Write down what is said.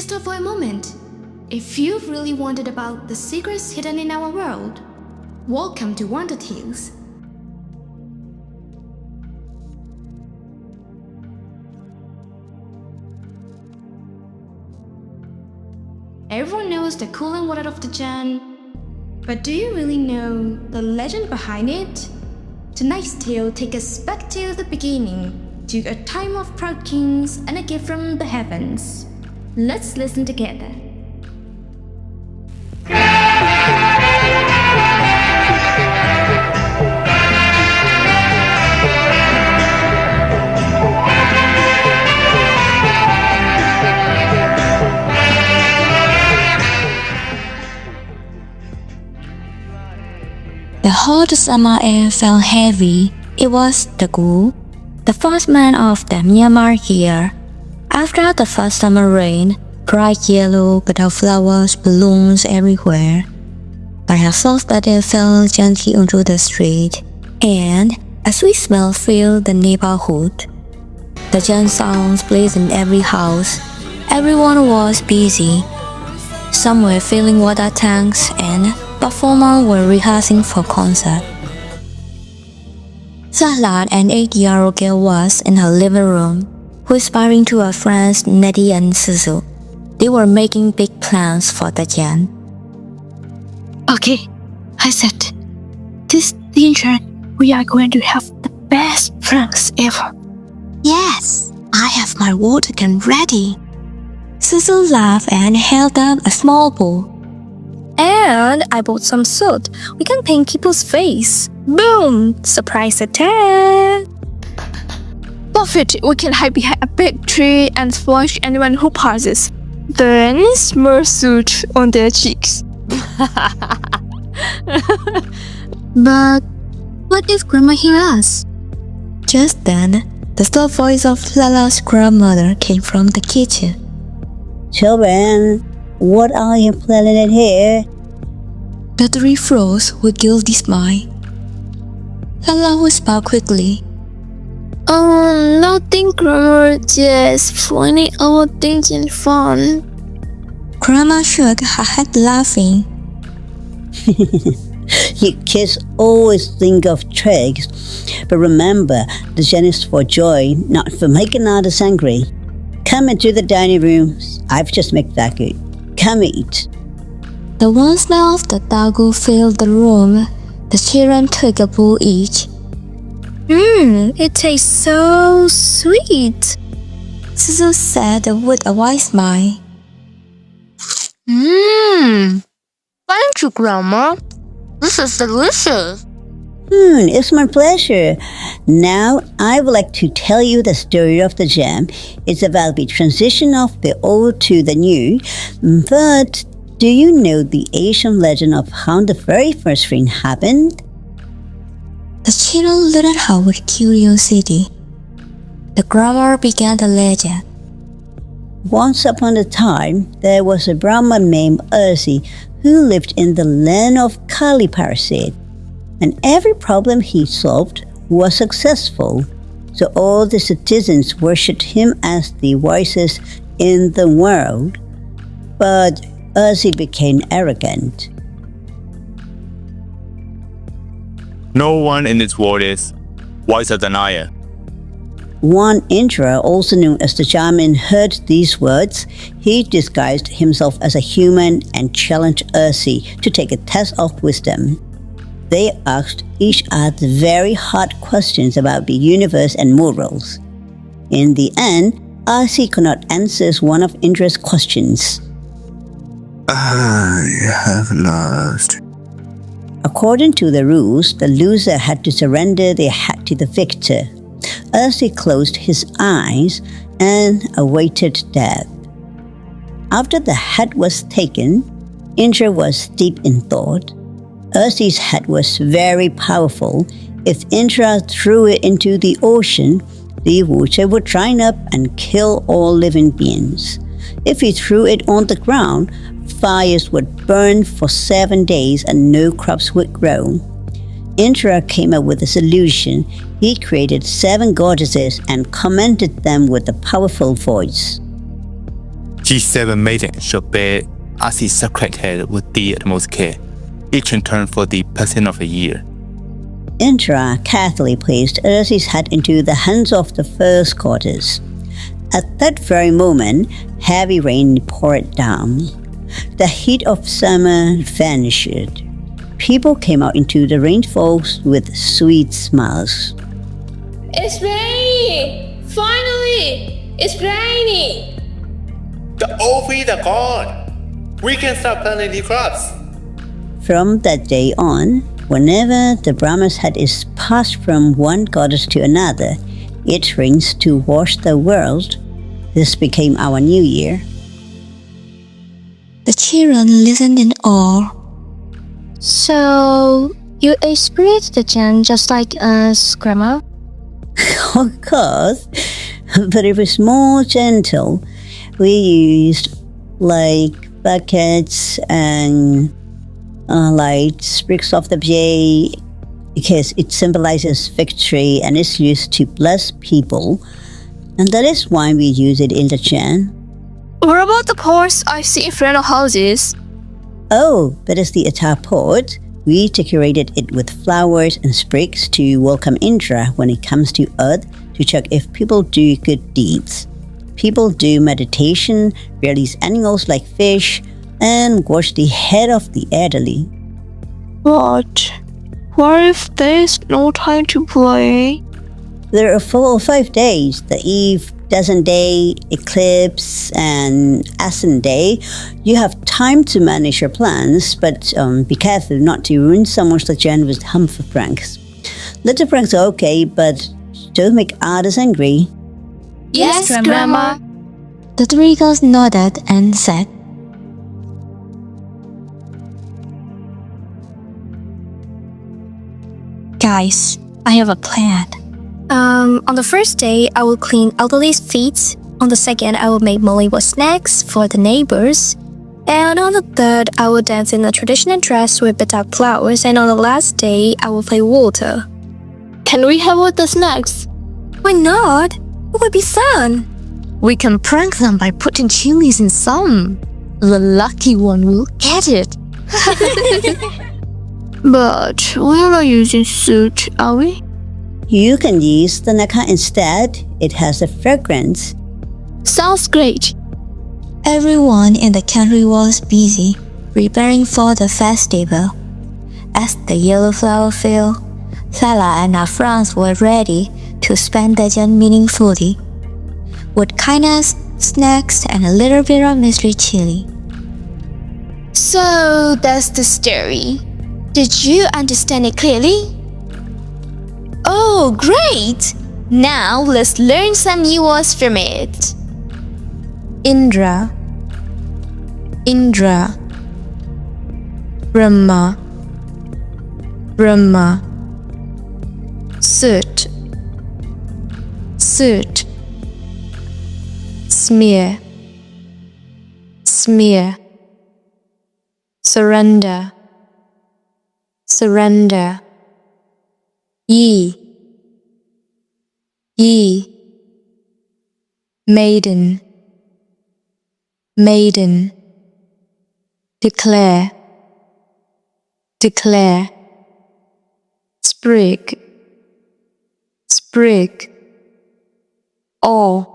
Just stop for a moment. If you've really wondered about the secrets hidden in our world, welcome to Wonder Tales. Everyone knows the cooling water of the Jan, but do you really know the legend behind it? Tonight's tale takes us back to the beginning, to a time of proud kings and a gift from the heavens. Let's listen together. The hot summer air felt heavy. It was Dagu, the first man of the Myanmar year. After the first summer rain, bright yellow butterflies blooms everywhere. But I thought that it fell gently onto the street, and a sweet smell filled the neighborhood. The Jan sounds blazed in every house. Everyone was busy. Some were filling water tanks and performers were rehearsing for concert. Salat, an 8-year-old girl, was in her living room, whispering to her friends Nettie and Suzu. They were making big plans for the Jan. Okay, I said, this Thingyan, we are going to have the best pranks ever. Yes, I have my water gun ready. Suzu laughed and held up a small bowl. And I bought some soot. We can paint people's face. Boom! Surprise attack! Perfect! We can hide behind a big tree and flush anyone who passes. Then smell soot on their cheeks. But what if Grandma hears us? Just then, the soft voice of Lala's grandmother came from the kitchen. Children, what are you planning here? The three froze with guilty smile. Lala whispered quickly. Oh, nothing, Grandma. Just planning our things in fun. Grandma shook her head laughing. You kids always think of tricks, but remember, the Jan is for joy, not for making others angry. Come into the dining room. I've just made that good. Come eat. The warm smell of the dagu filled the room. The children took a bowl each. It tastes so sweet. Suzu said with a wide smile. Thank you, Grandma. This is delicious. It's my pleasure. Now, I would like to tell you the story of the jam. It's about the transition of the old to the new. But do you know the Asian legend of how the very first rain happened? The children looked at her with curiosity. The grandma began the legend. Once upon a time, there was a Brahmin named Ursi who lived in the land of Kali Parasit. And every problem he solved was successful. So all the citizens worshipped him as the wisest in the world. But Ursi became arrogant. No one in this world is wiser than I am. One Indra, also known as the shaman, heard these words. He disguised himself as a human and challenged Ursi to take a test of wisdom. They asked each other very hard questions about the universe and morals. In the end, Ursi could not answer one of Indra's questions. I have lost. According to the rules, the loser had to surrender their hat to the victor. Ursi closed his eyes and awaited death. After the hat was taken, Indra was deep in thought. Ursi's hat was very powerful. If Indra threw it into the ocean, the water would dry up and kill all living beings. If he threw it on the ground, fires would burn for 7 days and no crops would grow. Indra came up with a solution. He created 7 goddesses and commanded them with a powerful voice. G7 maidens shall bear as is secreted with the utmost care, each in turn for the person of a year. Indra carefully placed Ursi's head into the hands of the first goddess. At that very moment, heavy rain poured down. The heat of summer vanished. People came out into the rainfalls with sweet smiles. It's raining! Finally! It's raining! The Ovi the god! We can start planting the crops. From that day on, whenever the Brahma's head is passed from one goddess to another, it rains to wash the world. This became our new year. The children listened in awe. So, you experienced the Jan just like us, Grandma? Of course, but it was more gentle. We used like buckets and like sprigs of the jade because it symbolizes victory and is used to bless people. And that is why we use it in the Jan. What about the pots I see in front of houses? Oh, that is the Atar pot. We decorated it with flowers and sprigs to welcome Indra when he comes to Earth to check if people do good deeds. People do meditation, release animals like fish, and wash the head of the elderly. What? What if there's no time to play? There are 4 or 5 days: the eve, dozen day, eclipse, and ascent day. You have time to manage your plans, but be careful not to ruin someone's legend with harmful pranks. Little pranks are okay, but don't make others angry. Yes, Grandma. The three girls nodded and said, Guys, I have a plan. On the first day, I will clean elderly's feet. On the second, I will make Mollywood snacks for the neighbors. And on the third, I will dance in a traditional dress with bedak flowers. And on the last day, I will play water. Can we have all the snacks? Why not? It would be fun. We can prank them by putting chilies in some. The lucky one will get it. But we're not using soot, are we? You can use the nakha instead. It has a fragrance. Sounds great. Everyone in the country was busy preparing for the festival. As the yellow flower fell, Salah and her friends were ready to spend the Jan meaningfully, with kindness, snacks, and a little bit of mystery chili. So that's the story. Did you understand it clearly? Oh, great! Now let's learn some new words from it. Indra, Indra, Brahma, Brahma, soot, soot, smear, smear, surrender, surrender, ye, ye, maiden, maiden, declare, declare, sprig, sprig, all,